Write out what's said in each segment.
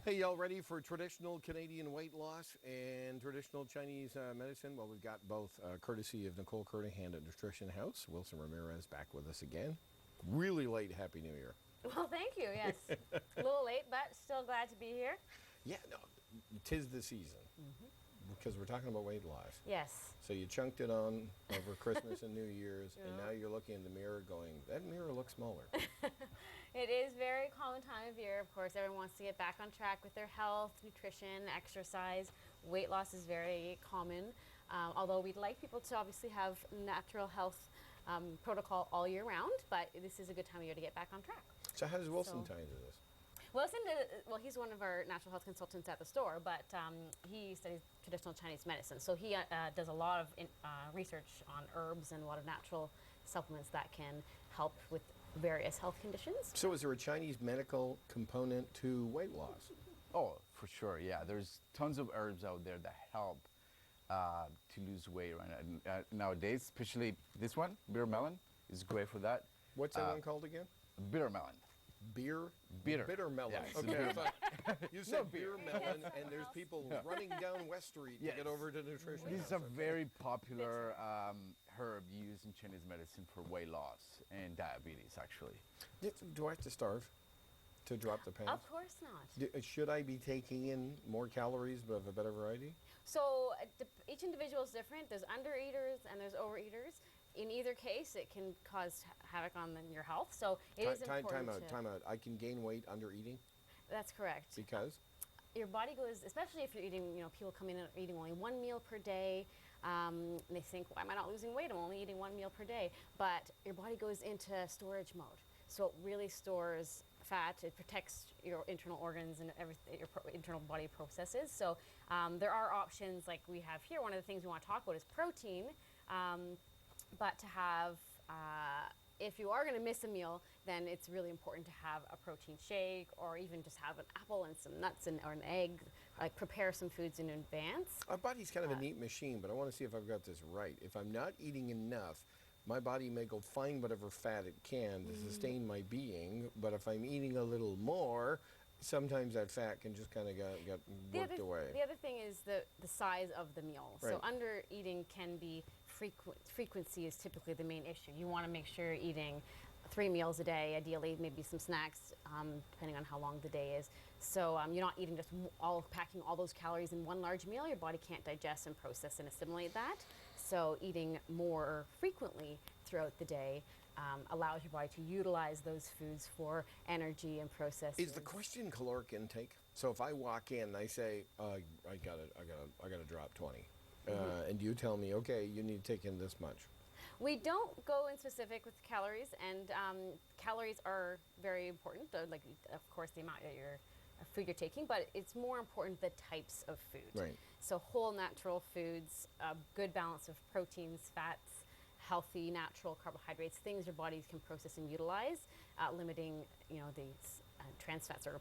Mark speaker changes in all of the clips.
Speaker 1: Hey, y'all ready for traditional Canadian weight loss and traditional Chinese medicine? Well, we've got both, courtesy of Nicole Curtihan at Nutrition House. Wilson Ramirez back with us again. Really late Happy New Year.
Speaker 2: Well, thank you. Yes, a little late, but still glad to be here.
Speaker 1: Yeah, no, 'tis the season because we're talking about weight loss.
Speaker 2: Yes.
Speaker 1: So you chunked it on over Christmas and New Year's, and
Speaker 2: Yeah.
Speaker 1: now you're looking in the mirror going, that mirror looks smaller.
Speaker 2: It is very common time of year. Of course, everyone wants to get back on track with their health, nutrition, exercise. Weight loss is very common. Although we'd like people to obviously have natural health protocol all year round, but this is a good time of year to get back on track.
Speaker 1: So how does Wilson
Speaker 2: So-
Speaker 1: tie into this?
Speaker 2: Wilson he's one of our natural health consultants at the store, but he studies traditional Chinese medicine. So he does a lot of research on herbs and a lot of natural supplements that can help with various health conditions.
Speaker 1: So is there a Chinese medical component to weight loss?
Speaker 3: Oh, for sure. Yeah, there's tons of herbs out there that help to lose weight nowadays. Especially this one, bitter melon, is great for that.
Speaker 1: What's that one called again?
Speaker 3: Bitter melon.
Speaker 1: Bitter
Speaker 3: Melon.
Speaker 1: melon.
Speaker 3: Yeah, it's
Speaker 1: Okay, I
Speaker 3: bitter
Speaker 1: thought you said beer
Speaker 2: beer.
Speaker 1: melon, and there's people running down West Street to
Speaker 3: Yes.
Speaker 1: get over to Nutrition.
Speaker 3: This is a
Speaker 1: House.
Speaker 3: very popular herb used in Chinese medicine for weight loss and diabetes, actually.
Speaker 1: Do I have to starve to drop the pounds?
Speaker 2: Of course not.
Speaker 1: Should I be taking in more calories but of a better variety?
Speaker 2: So each individual is different. There's undereaters and there's overeaters. In either case, it can cause havoc on your health. So it is important.
Speaker 1: Time out. I can gain weight under eating
Speaker 2: That's correct.
Speaker 1: because
Speaker 2: Your body goes, especially if you're eating, people come in and are eating only one meal per day. And they think, why am I not losing weight? I'm only eating one meal per day. But your body goes into storage mode. So it really stores fat. It protects your internal organs and everything, your internal body processes. So there are options like we have here. One of the things we want to talk about is protein. But to have, if you are going to miss a meal, then it's really important to have a protein shake or even just have an apple and some nuts or an egg. Like prepare some foods in advance.
Speaker 1: our body's kind of a neat machine, but I want to see if I've got this right. If I'm not eating enough, my body may go find whatever fat it can to sustain my being, but if I'm eating a little more, sometimes that fat can just kind of get worked away.
Speaker 2: The other thing is the size of the meal. So
Speaker 1: Right.
Speaker 2: under eating can be frequency is typically the main issue. You want to make sure you're eating 3 meals a day, ideally maybe some snacks, depending on how long the day is. So you're not eating just packing all those calories in one large meal. Your body can't digest and process and assimilate that. So eating more frequently throughout the day allows your body to utilize those foods for energy and processes.
Speaker 1: Is the question caloric intake? So if I walk in and I say, I gotta drop 20, and you tell me, okay, you need to take in this much.
Speaker 2: We don't go in specific with calories, and calories are very important. Like, of course, the amount of food you're taking, but it's more important the types of food.
Speaker 1: Right.
Speaker 2: So whole natural foods, a good balance of proteins, fats, healthy natural carbohydrates, things your bodies can process and utilize, limiting these trans fats or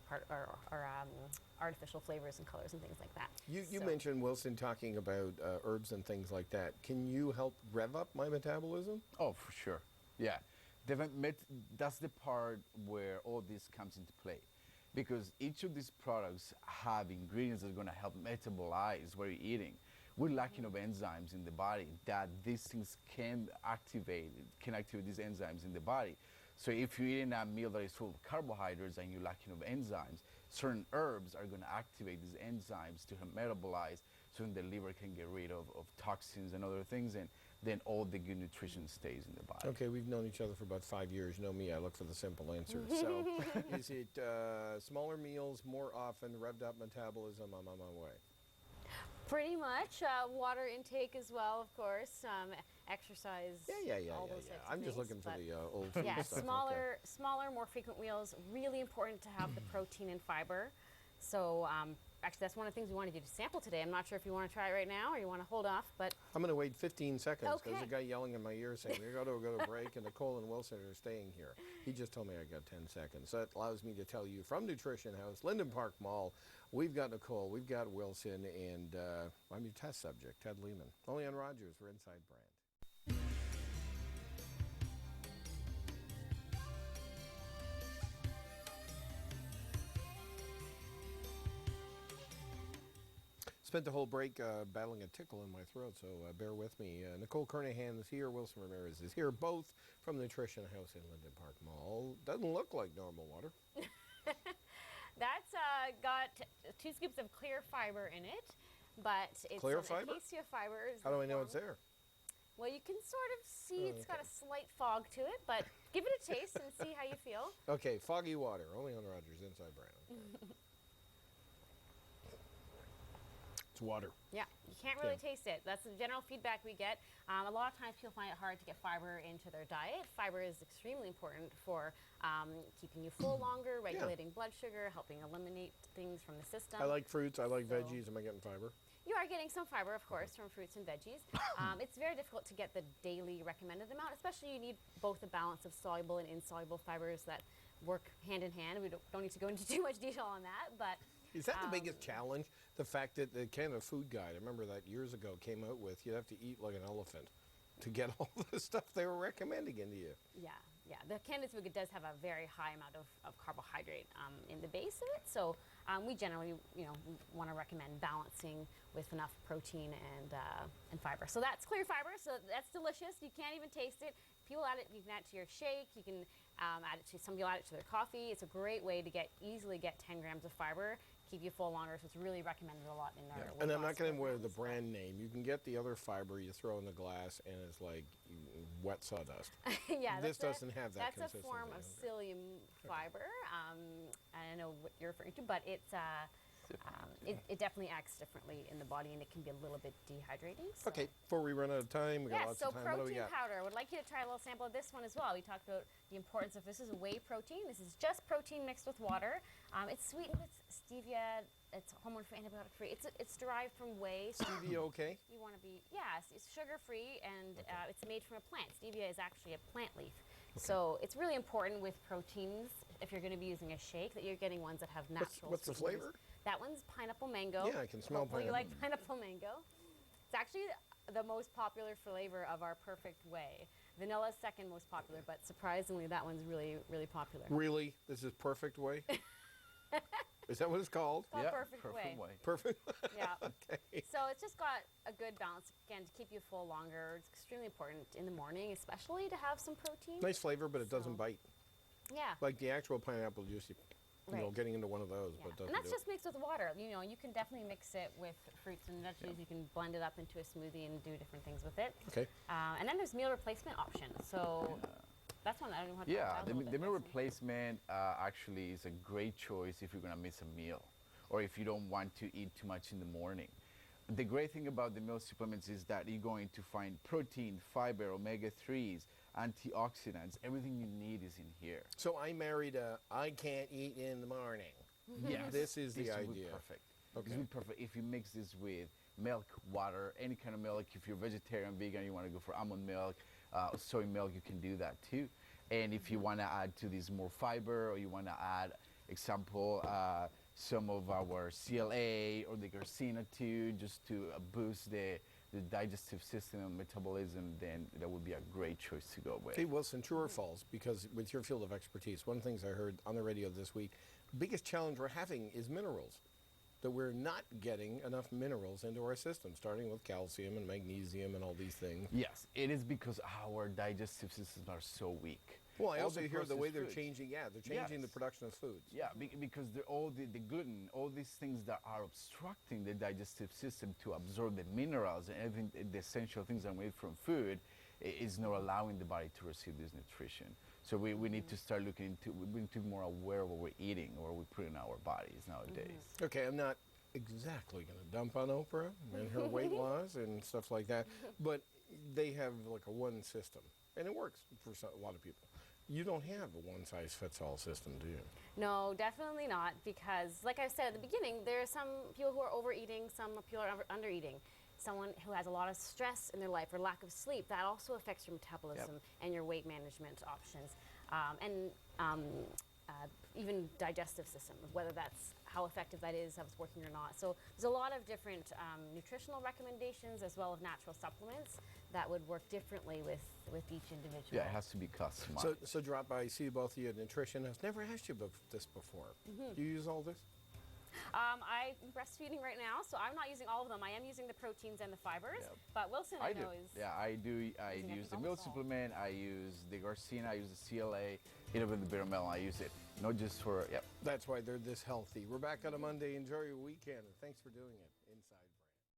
Speaker 2: artificial flavors and colors and things like that.
Speaker 1: You
Speaker 2: So-
Speaker 1: mentioned, Wilson, talking about herbs and things like that. Can you help rev up my metabolism?
Speaker 3: Oh, for sure. Yeah. That's the part where all this comes into play. Because each of these products have ingredients that are going to help metabolize what you're eating. We're lacking of enzymes in the body that these things can activate these enzymes in the body. So if you're eating a meal that is full of carbohydrates and you're lacking of enzymes, certain herbs are going to activate these enzymes to help metabolize so the liver can get rid of toxins and other things, and then all the good nutrition stays in the body.
Speaker 1: Okay, we've known each other for about 5 years. You know me, I look for the simple answer. So is it smaller meals more often, revved up metabolism, I'm on my way?
Speaker 2: Pretty much. Water intake as well, of course. Exercise. All those types of
Speaker 1: I'm just
Speaker 2: things,
Speaker 1: looking for
Speaker 2: but-
Speaker 1: the old food
Speaker 2: Yeah,
Speaker 1: stuff.
Speaker 2: smaller, more frequent meals. Really important to have the protein and fiber. So actually, that's one of the things we wanted you to sample today. I'm not sure if you want to try it right now or you want to hold off, but
Speaker 1: I'm going to wait 15 seconds because
Speaker 2: Okay.
Speaker 1: there's a guy yelling in my ear saying, we got to go to break, and Nicole and Wilson are staying here. He just told me I got 10 seconds. So that allows me to tell you from Nutrition House, Linden Park Mall, we've got Nicole, we've got Wilson, and I'm your test subject, Ted Lehman. Only on Rogers for Inside Brand. Spent the whole break battling a tickle in my throat, so bear with me. Nicole Kernahan is here. Wilson Ramirez is here, both from Nutrition House in Linden Park Mall. Doesn't look like normal water.
Speaker 2: That's got 2 scoops of clear fiber in it, but it's
Speaker 1: Clear
Speaker 2: some
Speaker 1: fiber?
Speaker 2: acacia fiber. Is
Speaker 1: How
Speaker 2: the
Speaker 1: do I know it's
Speaker 2: form.
Speaker 1: there?
Speaker 2: Well, you can sort of see it's got
Speaker 1: Okay.
Speaker 2: a slight fog to it, but give it a taste and see how you feel.
Speaker 1: Okay, foggy water, only on Rogers Inside Brown. It's water.
Speaker 2: Yeah, you can't really
Speaker 1: Yeah.
Speaker 2: taste it. That's the general feedback we get. A lot of times people find it hard to get fiber into their diet. Fiber is extremely important for keeping you full longer, regulating blood sugar, helping eliminate things from the system.
Speaker 1: I like fruits, I like
Speaker 2: So-
Speaker 1: veggies. Am I getting fiber?
Speaker 2: You are getting some fiber, of course, from fruits and veggies. It's very difficult to get the daily recommended amount, especially you need both a balance of soluble and insoluble fibers that work hand in hand. We don't need to go into too much detail on that, but
Speaker 1: Is that the biggest challenge? The fact that the Canada Food Guide, I remember that years ago, came out with you'd have to eat like an elephant to get all the stuff they were recommending into you.
Speaker 2: yeah. The Canada Food Guide does have a very high amount of carbohydrate in the base of it, so we generally, want to recommend balancing with enough protein and fiber. So that's clear fiber, so that's delicious. You can't even taste it. People add it. You can add it to your shake. You can add it to some people add it to their coffee. It's a great way to easily get 10 grams of fiber, keep you full longer. So it's really recommended a lot in our.
Speaker 1: And
Speaker 2: weight
Speaker 1: I'm
Speaker 2: loss
Speaker 1: not going to wear the
Speaker 2: programs.
Speaker 1: brand name. You can get the other fiber you throw in the glass, and it's like wet sawdust.
Speaker 2: Yeah,
Speaker 1: This
Speaker 2: that's
Speaker 1: doesn't have that
Speaker 2: That's a form of psyllium fiber. I don't know what you're referring to, but it's it definitely acts differently in the body, and it can be a little bit dehydrating. So.
Speaker 1: Okay, before we run out of time, we got
Speaker 2: Yeah,
Speaker 1: lots
Speaker 2: so
Speaker 1: of time. What do we
Speaker 2: protein
Speaker 1: got?
Speaker 2: powder. I would like you to try a little sample of this one as well. We talked about the importance of this is whey protein. This is just protein mixed with water. It's sweetened with stevia. It's hormone-free, antibiotic-free. It's derived from whey. So
Speaker 1: Stevia, okay?
Speaker 2: you want to be, yes, it's sugar-free, and it's made from a plant. Stevia is actually a plant leaf. So it's really important with proteins, if you're going to be using a shake, that you're getting ones that have natural
Speaker 1: what's the
Speaker 2: sweeteners.
Speaker 1: flavor?
Speaker 2: That one's pineapple mango.
Speaker 1: Yeah, I can smell
Speaker 2: Hopefully you like
Speaker 1: pineapple.
Speaker 2: pineapple mango. It's actually the most popular flavor of our perfect whey. Vanilla is second most popular, but surprisingly, that one's really, really popular.
Speaker 1: Really? This is perfect way? Is that what it's called?
Speaker 2: Called
Speaker 3: yeah,
Speaker 2: perfect whey.
Speaker 1: Perfect?
Speaker 2: Yeah.
Speaker 1: Okay.
Speaker 2: So it's just got a good balance, again, to keep you full longer. It's extremely important in the morning, especially to have some protein.
Speaker 1: Nice flavor, but it doesn't
Speaker 2: So-
Speaker 1: bite.
Speaker 2: Yeah.
Speaker 1: Like the actual pineapple juice,
Speaker 2: Right.
Speaker 1: getting into one of those,
Speaker 2: Yeah.
Speaker 1: but it doesn't
Speaker 2: And that's
Speaker 1: do
Speaker 2: just mixed with water. You can definitely mix it with fruits and veggies. You can blend it up into a smoothie and do different things with it.
Speaker 1: it. Okay.
Speaker 2: And then there's meal replacement options. So that's one I don't know how to
Speaker 3: Yeah,
Speaker 2: talk about
Speaker 3: the
Speaker 2: a little bit.
Speaker 3: meal
Speaker 2: That's-
Speaker 3: replacement actually is a great choice if you're gonna miss a meal, or if you don't want to eat too much in the morning. The great thing about the meal supplements is that you're going to find protein, fiber, omega-3s, antioxidants. Everything you need is in here.
Speaker 1: So I married a I can't eat in the morning.
Speaker 3: Yes,
Speaker 1: This is the
Speaker 3: this would be
Speaker 1: idea.
Speaker 3: perfect.
Speaker 1: Okay.
Speaker 3: This would be perfect if you mix this with milk, water, any kind of milk. If you're vegetarian, vegan, you want to go for almond milk, soy milk, you can do that too. And if you want to add to this more fiber, or you want to add, example, some of our CLA or the Garcinia too, just to boost the digestive system and metabolism, then that would be a great choice to go with.
Speaker 1: Hey, Wilson, true or false? Because with your field of expertise, one of the things I heard on the radio this week, biggest challenge we're having is minerals. That we're not getting enough minerals into our system, starting with calcium and magnesium and all these things.
Speaker 3: Yes, it is because our digestive systems are so weak.
Speaker 1: Well, I
Speaker 3: All
Speaker 1: also
Speaker 3: the
Speaker 1: hear the way
Speaker 3: processed
Speaker 1: they're
Speaker 3: foods.
Speaker 1: changing. Yeah, they're changing the
Speaker 3: Yes.
Speaker 1: production of foods.
Speaker 3: Yeah, because all the gluten, all these things that are obstructing the digestive system to absorb the minerals and everything, the essential things that are made from food, is not allowing the body to receive this nutrition. So we need to start looking into, we need to be more aware of what we're eating or what we put in our bodies nowadays.
Speaker 1: Okay, I'm not exactly going to dump on Oprah and her weight loss and stuff like that, but they have like a one system, and it works for a lot of people. You don't have a one-size-fits-all system, do you?
Speaker 2: No, definitely not, because like I said at the beginning, there are some people who are overeating, some people are undereating. Someone who has a lot of stress in their life or lack of sleep, that also affects your metabolism and your weight management options. Even digestive system, whether that's how effective that is, how it's working or not. So there's a lot of different nutritional recommendations as well as natural supplements that would work differently with each individual.
Speaker 3: Yeah, it has to be customized.
Speaker 1: So drop by, see both of you at Nutrition. I've never asked you about this before. Do you use all this?
Speaker 2: I'm breastfeeding right now, so I'm not using all of them. I am using the proteins and the fibers,
Speaker 3: Yep.
Speaker 2: but Wilson I know is
Speaker 3: Yeah, I do. I
Speaker 2: using
Speaker 3: use the
Speaker 2: everything
Speaker 3: milk
Speaker 2: also.
Speaker 3: supplement. I use the Garcina. I use the CLA. Even with the bitter melon, I use it. Not just for. Yep.
Speaker 1: That's why they're this healthy. We're back on a Monday. Enjoy your weekend. Thanks for doing it.